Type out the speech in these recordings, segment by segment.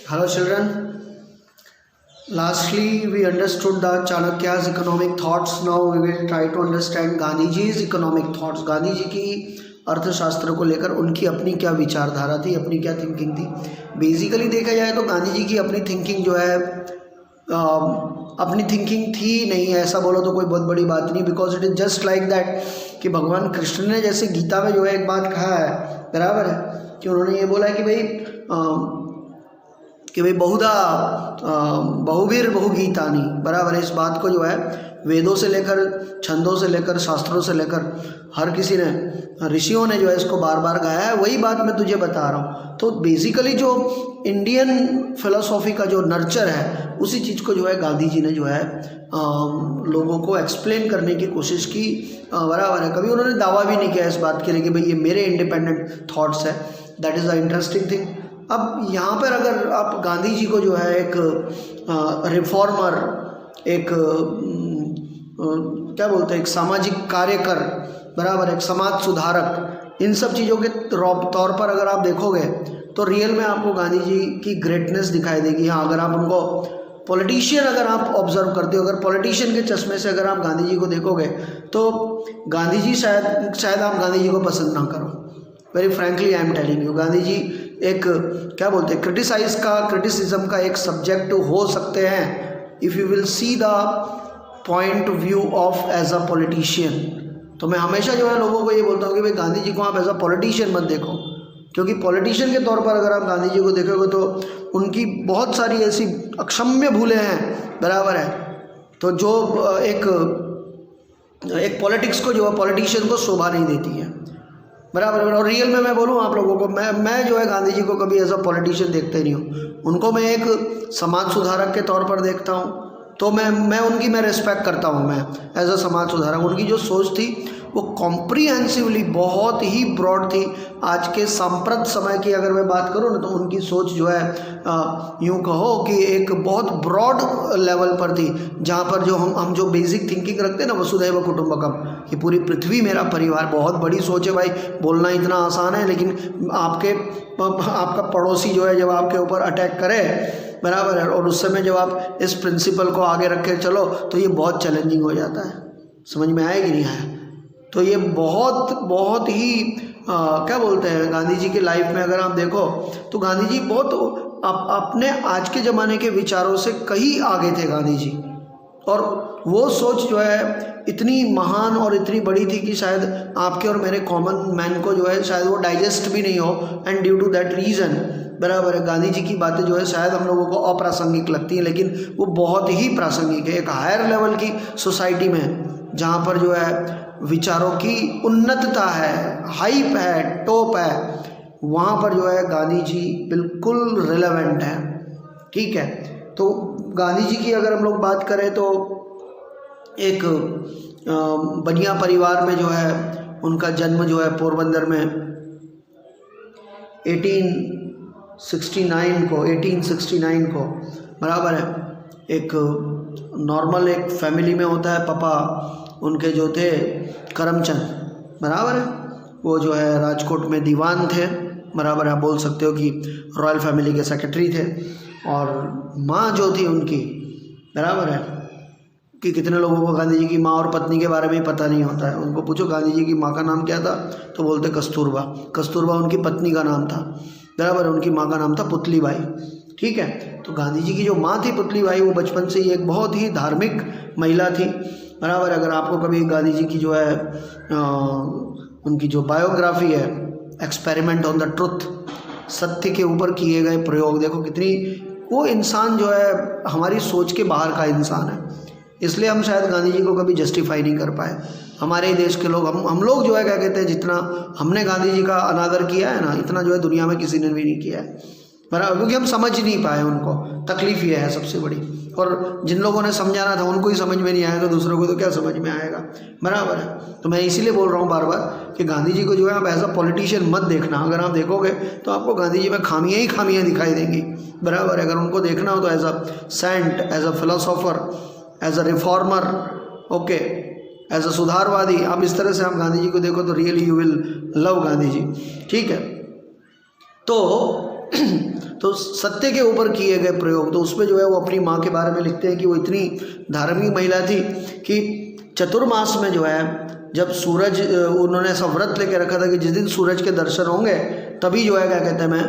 Hello children. Lastly, we understood the Chanakya's economic thoughts. Now we will try to understand Gandhiji's economic thoughts. Gandhi ji की अर्थशास्त्र को लेकर उनकी अपनी क्या विचारधारा थी, अपनी क्या थिंकिंग थी। बेसिकली देखा जाए तो गांधी जी की अपनी थिंकिंग जो है अपनी थिंकिंग थी नहीं, ऐसा बोलो तो कोई बहुत बड़ी बात नहीं। Because it is just like that कि भगवान कृष्ण ने जैसे गीता में जो है एक बात कहा है, बराबर है, कि उन्होंने ये बोला है कि भाई बहुधा बहुवीर बहुगीतानी, बराबर है। इस बात को जो है वेदों से लेकर, छंदों से लेकर, शास्त्रों से लेकर हर किसी ने, ऋषियों ने जो है इसको बार बार गाया है। वही बात मैं तुझे बता रहा हूँ। तो बेसिकली जो इंडियन फिलोसॉफी का जो नर्चर है, उसी चीज़ को जो है गांधी जी ने जो है लोगों को एक्सप्लेन करने की कोशिश की, बराबर है। कभी उन्होंने दावा भी नहीं किया इस बात के लिए कि भाई ये मेरे इंडिपेंडेंट थॉट्स है। That is the interesting thing. अब यहाँ पर अगर आप गांधी जी को जो है एक रिफॉर्मर, एक क्या बोलते हैं, एक सामाजिक कार्यकर, बराबर, एक समाज सुधारक, इन सब चीज़ों के तौर पर अगर आप देखोगे तो रियल में आपको गांधी जी की ग्रेटनेस दिखाई देगी। हाँ, अगर आप उनको पॉलिटिशियन अगर आप ऑब्जर्व करते हो, अगर पॉलिटिशियन के चश्मे से अगर आप गांधी जी को देखोगे तो गांधी जी शायद आप गांधी जी को पसंद ना करो। Very frankly I am telling you, Gandhi ji एक क्या बोलते हैं, क्रिटिसिज्म का एक सब्जेक्ट हो सकते हैं if you will see the point view of as a politician. तो मैं हमेशा जो है लोगों को ये बोलता हूँ कि भाई गांधी जी को आप एज अ पॉलिटिशियन मत देखो, क्योंकि पॉलिटिशियन के तौर पर अगर आप गांधी जी को देखोगे तो उनकी बहुत सारी ऐसी अक्षम्य भूलें हैं, बराबर है। तो जो एक पॉलिटिक्स को जो है पॉलिटिशियन को शोभा नहीं देती है, बराबर। और रियल में मैं बोलूँ आप लोगों को, मैं जो है गांधी जी को कभी एज अ पॉलिटिशियन देखते नहीं हूँ। उनको मैं एक समाज सुधारक के तौर पर देखता हूँ। तो मैं उनकी रिस्पेक्ट करता हूँ। मैं एज अ समाज सुधारक, उनकी जो सोच थी वो कॉम्प्रीहेंसिवली बहुत ही ब्रॉड थी। आज के सांप्रत समय की अगर मैं बात करूँ ना, तो उनकी सोच जो है यूँ कहो कि एक बहुत ब्रॉड लेवल पर थी, जहाँ पर जो हम जो बेसिक थिंकिंग रखते हैं ना, वसुधैव कुटुंबकम, कि पूरी पृथ्वी मेरा परिवार, बहुत बड़ी सोच है भाई। बोलना इतना आसान है, लेकिन आपका पड़ोसी जो है जब आपके ऊपर अटैक करे, बराबर है, और उस समय जब आप इस प्रिंसिपल को आगे रख के चलो तो ये बहुत चैलेंजिंग हो जाता है। समझ में आया कि नहीं आया? तो ये बहुत ही क्या बोलते हैं, गांधी जी की लाइफ में अगर आप देखो तो गांधी जी बहुत अपने आज के ज़माने के विचारों से कहीं आगे थे गांधी जी। और वो सोच जो है इतनी महान और इतनी बड़ी थी कि शायद आपके और मेरे कॉमन मैन को जो है शायद वो डाइजेस्ट भी नहीं हो। And due to that reason, बराबर है, गांधी जी की बातें जो है शायद हम लोगों को अप्रासंगिक लगती हैं, लेकिन वो बहुत ही प्रासंगिक है। एक हायर लेवल की सोसाइटी में जहाँ पर जो है विचारों की उन्नतता है, हाइप है, टॉप है, वहाँ पर जो है गांधी जी बिल्कुल रिलेवेंट है। ठीक है, तो गांधी जी की अगर हम लोग बात करें तो एक बनिया परिवार में जो है उनका जन्म जो है पोरबंदर में 1869 को, बराबर है। एक नॉर्मल एक फैमिली में होता है। पापा उनके जो थे करमचंद, बराबर है, वो जो है राजकोट में दीवान थे, बराबर है, आप बोल सकते हो कि रॉयल फैमिली के सेक्रेटरी थे। और माँ जो थी उनकी, बराबर है, कि कितने लोगों को गांधी जी की माँ और पत्नी के बारे में ही पता नहीं होता है। उनको पूछो गांधी जी की माँ का नाम क्या था तो बोलते कस्तूरबा। कस्तूरबा उनकी पत्नी का नाम था, बराबर है। उनकी माँ का नाम था पुतलीबाई। ठीक है, तो गांधी जी की जो माँ थी पुतलीबाई, वो बचपन से ही एक बहुत ही धार्मिक महिला थी, बराबर। अगर आपको कभी गांधी जी की जो है उनकी जो बायोग्राफी है, एक्सपेरिमेंट ऑन द ट्रुथ, सत्य के ऊपर किए गए प्रयोग, देखो कितनी वो इंसान जो है हमारी सोच के बाहर का इंसान है। इसलिए हम शायद गांधी जी को कभी जस्टिफाई नहीं कर पाए। हमारे ही देश के लोग, हम लोग जो है क्या कहते हैं, जितना हमने गांधी जी का अनादर किया है ना, इतना जो है दुनिया में किसी ने भी नहीं किया है, बराबर, क्योंकि हम समझ नहीं पाए उनको। तकलीफ ये है सबसे बड़ी। और जिन लोगों ने समझाना था उनको ही समझ में नहीं आया तो दूसरों को तो क्या समझ में आएगा, बराबर है। तो मैं इसीलिए बोल रहा हूँ बार बार कि गांधी जी को जो है आप एज अ पॉलिटिशियन मत देखना। अगर आप देखोगे तो आपको गांधी जी में खामियाँ ही खामियाँ दिखाई देंगी, बराबर है। अगर उनको देखना हो तो as a saint, as a philosopher, as a reformer, okay, as a सुधारवादी, आप इस तरह से आप गांधी जी को देखो तो really you will love Gandhi ji. ठीक है, तो तो सत्य के ऊपर किए गए प्रयोग, तो उसमें जो है वो अपनी माँ के बारे में लिखते हैं कि वो इतनी धार्मिक महिला थी कि चतुर्मास में जो है जब सूरज, उन्होंने ऐसा व्रत लेके रखा था कि जिस दिन सूरज के दर्शन होंगे तभी जो है क्या कहते हैं मैं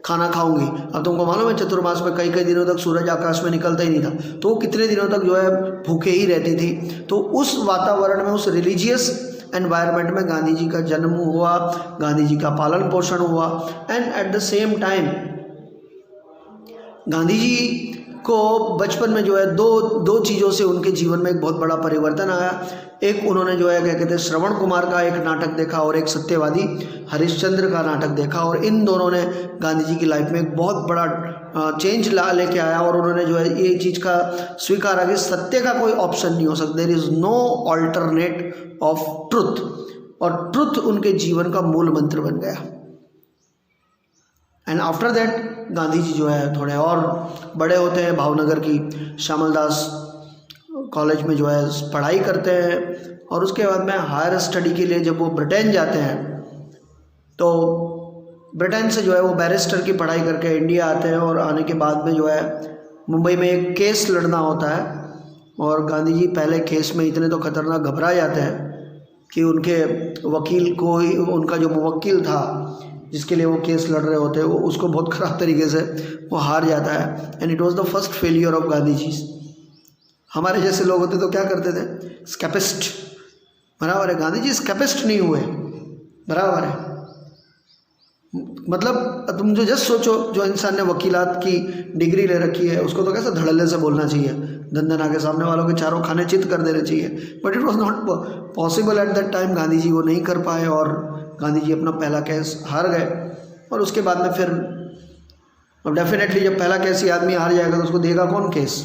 खाना खाऊंगी। अब तुमको मालूम है चतुर्मास में कई कई दिनों तक सूरज आकाश में निकलता ही नहीं था, तो वो कितने दिनों तक जो है भूखे ही रहती थी। तो उस वातावरण में, उस रिलीजियस एनवायरनमेंट में गांधी जी का जन्म हुआ, गांधी जी का पालन पोषण हुआ। And at the same time Gandhi ji को बचपन में जो है दो चीज़ों से उनके जीवन में एक बहुत बड़ा परिवर्तन आया। एक उन्होंने जो है क्या कहते हैं श्रवण कुमार का एक नाटक देखा और एक सत्यवादी हरिश्चंद्र का नाटक देखा, और इन दोनों ने गांधी जी की लाइफ में एक बहुत बड़ा चेंज लेके आया। और उन्होंने जो है ये चीज़ का स्वीकारा कि सत्य का कोई ऑप्शन नहीं हो सकता, there is no alternate of truth, और ट्रुथ उनके जीवन का मूल मंत्र बन गया। And after that Gandhi ji जो है थोड़े और बड़े होते हैं, भावनगर की श्यामल दास कॉलेज में जो है पढ़ाई करते हैं, और उसके बाद में हायर स्टडी के लिए जब वो ब्रिटेन जाते हैं तो ब्रिटेन से जो है वो बैरिस्टर की पढ़ाई करके इंडिया आते हैं। और आने के बाद में जो है मुंबई में एक केस लड़ना होता है, और गांधी जी पहले केस में इतने तो खतरनाक घबरा जाते हैं कि उनके वकील को ही, उनका जो मुवक्किल था जिसके लिए वो केस लड़ रहे होते हैं, वो उसको बहुत ख़राब तरीके से वो हार जाता है। And it was the first failure of Gandhi ji. हमारे जैसे लोग होते तो क्या करते थे, स्कैपिस्ट, बराबर है। गांधी जी स्कैपिस्ट नहीं हुए, बराबर है। मतलब तुम जो जस्ट सोचो, जो इंसान ने वकीलात की डिग्री ले रखी है उसको तो कैसे धड़ल्ले से बोलना चाहिए, दंदन आके सामने वालों के चारों खाने चित कर देने चाहिए, but it was not possible at that time. Gandhi ji वो नहीं कर पाए और गांधी जी अपना पहला केस हार गए। और उसके बाद में फिर अब डेफिनेटली जब पहला केस ही आदमी हार जाएगा तो उसको देगा कौन केस।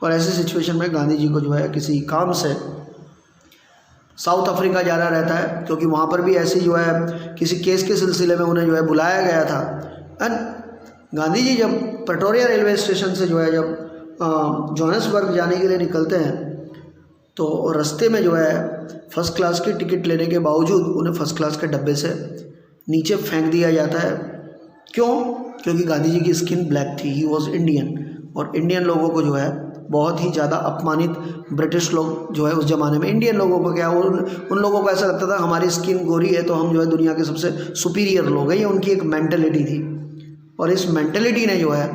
और ऐसी सिचुएशन में गांधी जी को जो है किसी काम से साउथ अफ्रीका जाना रहता है, क्योंकि वहाँ पर भी ऐसी जो है किसी केस के सिलसिले में उन्हें जो है बुलाया गया था। एंड गांधी जी जब प्रेटोरिया रेलवे स्टेशन से जो है जब जोहान्सबर्ग जाने के लिए निकलते हैं तो रास्ते में जो है फर्स्ट क्लास की टिकट लेने के बावजूद उन्हें फर्स्ट क्लास के डब्बे से नीचे फेंक दिया जाता है। क्यों? क्योंकि गांधी जी की स्किन ब्लैक थी, ही वॉज इंडियन, और इंडियन लोगों को जो है बहुत ही ज़्यादा अपमानित ब्रिटिश लोग जो है उस ज़माने में, इंडियन लोगों को क्या उन लोगों को ऐसा लगता था हमारी स्किन गोरी है तो हम जो है दुनिया के सबसे सुपीरियर लोग हैं। ये उनकी एक मेंटलिटी थी, और इस मेंटलिटी ने जो है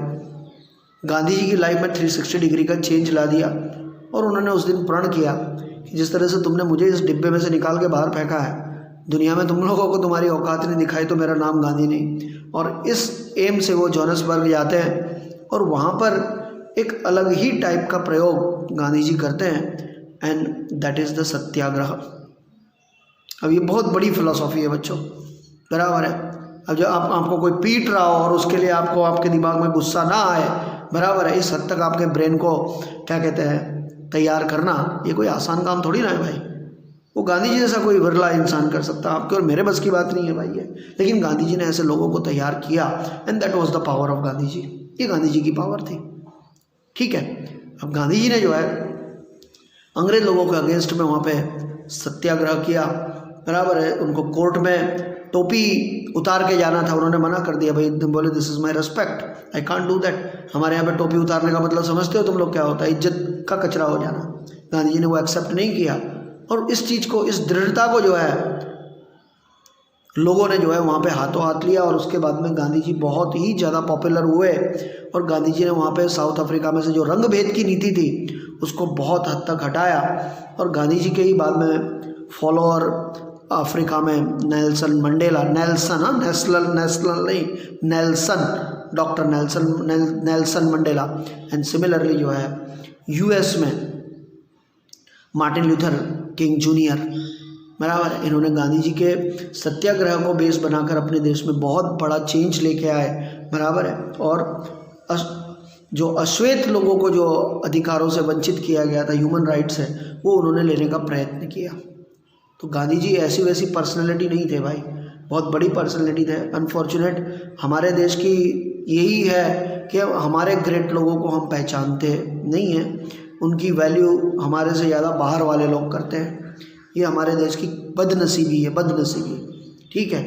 गांधी जी की लाइफ में 360 डिग्री का चेंज ला दिया। और उन्होंने उस दिन प्रण किया कि जिस तरह से तुमने मुझे इस डिब्बे में से निकाल के बाहर फेंका है, दुनिया में तुम लोगों को तुम्हारी औकात नहीं दिखाई तो मेरा नाम गांधी नहीं। और इस एम से वो जोहान्सबर्ग जाते हैं और वहाँ पर एक अलग ही टाइप का प्रयोग गांधी जी करते हैं, एंड दैट इज़ द सत्याग्रह। अब ये बहुत बड़ी फिलॉसफी है बच्चों, बराबर है। अब जो आपको कोई पीट रहा हो और उसके लिए आपको आपके दिमाग में गुस्सा ना आए, बराबर है, इस हद तक आपके ब्रेन को क्या कहते हैं तैयार करना, ये कोई आसान काम थोड़ी ना है भाई। वो गांधी जी जैसा कोई विरला इंसान कर सकता, आपके और मेरे बस की बात नहीं है भाई ये। लेकिन गांधी जी ने ऐसे लोगों को तैयार किया, and that was the power of Gandhi ji. ये गांधी जी की पावर थी, ठीक है। अब गांधी जी ने जो है अंग्रेज लोगों के अगेंस्ट में वहाँ पे सत्याग्रह किया, बराबर है। उनको कोर्ट में टोपी उतार के जाना था, उन्होंने मना कर दिया। भाई बोले this is my respect, I can't do that. हमारे यहाँ पे टोपी उतारने का मतलब समझते हो तुम लोग क्या होता है, इज्जत का कचरा हो जाना। गांधी जी ने वो एक्सेप्ट नहीं किया, और इस चीज़ को, इस दृढ़ता को जो है लोगों ने जो है वहाँ पे हाथों हाथ लिया। और उसके बाद में गांधी जी बहुत ही ज़्यादा पॉपुलर हुए, और गांधी जी ने वहाँ पे साउथ अफ्रीका में से जो रंग भेद की नीति थी उसको बहुत हद तक हटाया। और गांधी जी के ही बाद में फॉलोअर अफ्रीका में नेल्सन मंडेला, नेल्सन नहीं, doctor Nelson Mandela, and similarly जो है यूएस में मार्टिन लूथर किंग जूनियर, बराबर है। इन्होंने गांधी जी के सत्याग्रह को बेस बनाकर अपने देश में बहुत बड़ा चेंज लेके आए, बराबर है। और जो अश्वेत लोगों को जो अधिकारों से वंचित किया गया था, ह्यूमन राइट्स है, वो उन्होंने लेने का प्रयत्न किया। तो गांधी जी ऐसी वैसी पर्सनैलिटी नहीं थे भाई, बहुत बड़ी पर्सनैलिटी थे। अनफॉर्चुनेट हमारे देश की यही है कि हमारे ग्रेट लोगों को हम पहचानते नहीं हैं, उनकी वैल्यू हमारे से ज़्यादा बाहर वाले लोग करते हैं। ये हमारे देश की बदनसीबी है, बदनसीबी, ठीक है।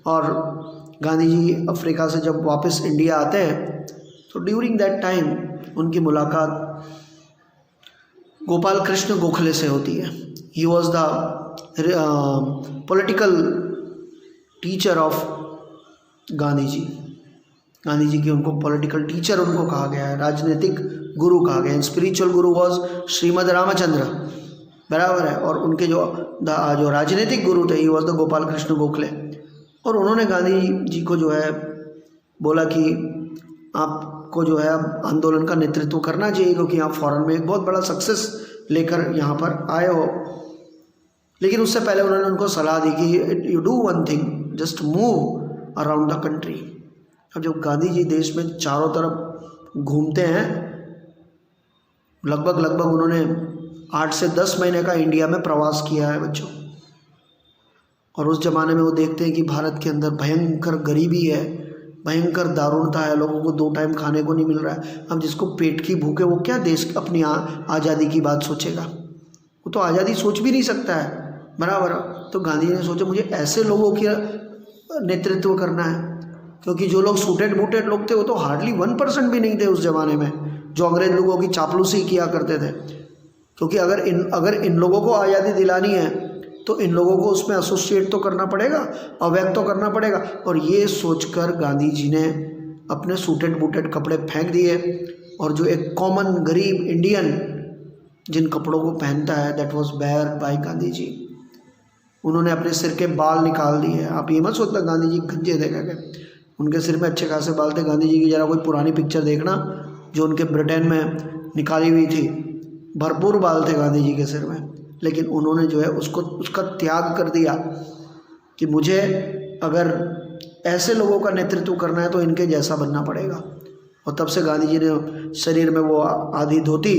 और गांधी जी अफ्रीका से जब वापस इंडिया आते हैं तो ड्यूरिंग दैट टाइम उनकी मुलाकात गोपाल कृष्ण गोखले से होती है। He was the political teacher of Gandhi ji. Gandhi ji की उनको पॉलिटिकल टीचर उनको कहा गया है, राजनीतिक गुरु कहा गया है। Spiritual Guru was Shrimad Ramchandra, बराबर है। और उनके जो राजनीतिक गुरु थे, ही वॉज द गोपाल कृष्ण गोखले। और उन्होंने गांधी जी को जो है बोला कि आपको जो है अब आंदोलन का नेतृत्व करना चाहिए, क्योंकि आप फॉरेन में एक बहुत बड़ा सक्सेस लेकर यहाँ पर आए हो। लेकिन उससे पहले उन्होंने उनको सलाह दी कि you do one thing, just move around the country. अब जब गांधी जी देश में चारों तरफ घूमते हैं, लगभग उन्होंने 8 से 10 महीने का इंडिया में प्रवास किया है बच्चों। और उस ज़माने में वो देखते हैं कि भारत के अंदर भयंकर गरीबी है, भयंकर दारुणता है, लोगों को 2 टाइम खाने को नहीं मिल रहा है। अब जिसको पेट की भूख है वो क्या देश अपनी आज़ादी की बात सोचेगा? वो तो आज़ादी सोच भी नहीं सकता है, बराबर। तो गांधी जी ने सोचा मुझे ऐसे लोगों की नेतृत्व करना है, क्योंकि जो लोग सूटेड बूटेड लोग थे वो तो हार्डली 1% भी नहीं थे उस ज़माने में, जो अंग्रेज लोगों की चापलूसी किया करते थे। क्योंकि अगर इन लोगों को आज़ादी दिलानी है तो इन लोगों को उसमें एसोसिएट तो करना पड़ेगा, अवैध तो करना पड़ेगा। और ये सोचकर गांधी जी ने अपने सूटेड बूटेड कपड़े फेंक दिए और जो एक कॉमन गरीब इंडियन जिन कपड़ों को पहनता है, that was bare by Gandhi ji. उन्होंने अपने सिर के बाल निकाल दिए। आप ये मत सोचना गांधी जी गंजे देखा गए, उनके सिर में अच्छे खासे बाल थे। गांधी जी की जरा कोई पुरानी पिक्चर देखना जो उनके ब्रिटेन में निकाली हुई थी, भरपूर बाल थे गांधी जी के सिर में। लेकिन उन्होंने जो है उसका त्याग कर दिया कि मुझे अगर ऐसे लोगों का नेतृत्व करना है तो इनके जैसा बनना पड़ेगा। और तब से गांधी जी ने शरीर में वो आधी धोती,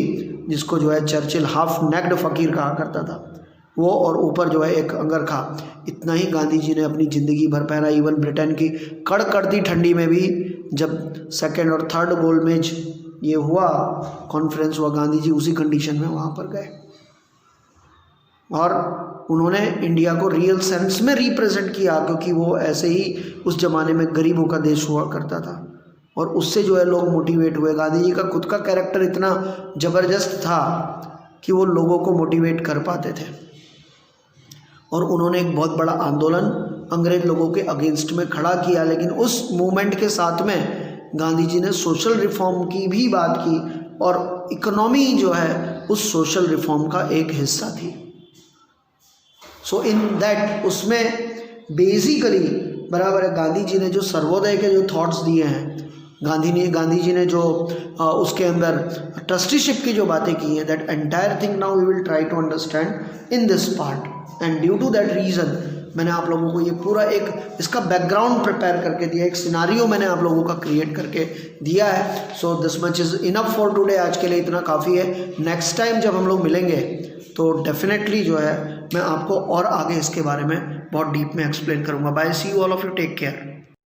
जिसको जो है चर्चिल हाफ नेक्ड फ़कीर कहा करता था, वो, और ऊपर जो है एक अंगरखा, इतना ही गांधी जी ने अपनी ज़िंदगी भर पहना। इवन ब्रिटेन की कड़कड़ती ठंडी में भी जब 2nd और 3rd गोलमेज ये हुआ, कॉन्फ्रेंस हुआ, गांधी जी उसी कंडीशन में वहाँ पर गए और उन्होंने इंडिया को रियल सेंस में रिप्रेजेंट किया, क्योंकि वो ऐसे ही उस ज़माने में गरीबों का देश हुआ करता था। और उससे जो है लोग मोटिवेट हुए। गांधी जी का खुद का कैरेक्टर इतना ज़बरदस्त था कि वो लोगों को मोटिवेट कर पाते थे। और उन्होंने एक बहुत बड़ा आंदोलन अंग्रेज लोगों के अगेंस्ट में खड़ा किया। लेकिन उस मूवमेंट के साथ में गांधी जी ने सोशल रिफॉर्म की भी बात की, और इकोनॉमी जो है उस सोशल रिफॉर्म का एक हिस्सा थी। सो इन दैट, उसमें बेसिकली बराबर है, गांधी जी ने जो सर्वोदय के जो थॉट्स दिए हैं, गांधी जी ने जो उसके अंदर ट्रस्टीशिप की जो बातें की हैं, that entire thing now we will try to understand in this part. And due to that reason मैंने आप लोगों को ये पूरा एक इसका बैकग्राउंड प्रिपेयर करके दिया, एक सिनारियो मैंने आप लोगों का क्रिएट करके दिया है। So this much is enough for today. आज के लिए इतना काफ़ी है। नेक्स्ट टाइम जब हम लोग मिलेंगे तो डेफिनेटली जो है मैं आपको और आगे इसके बारे में बहुत डीप में एक्सप्लेन करूँगा। Bye, see you all of you, take care.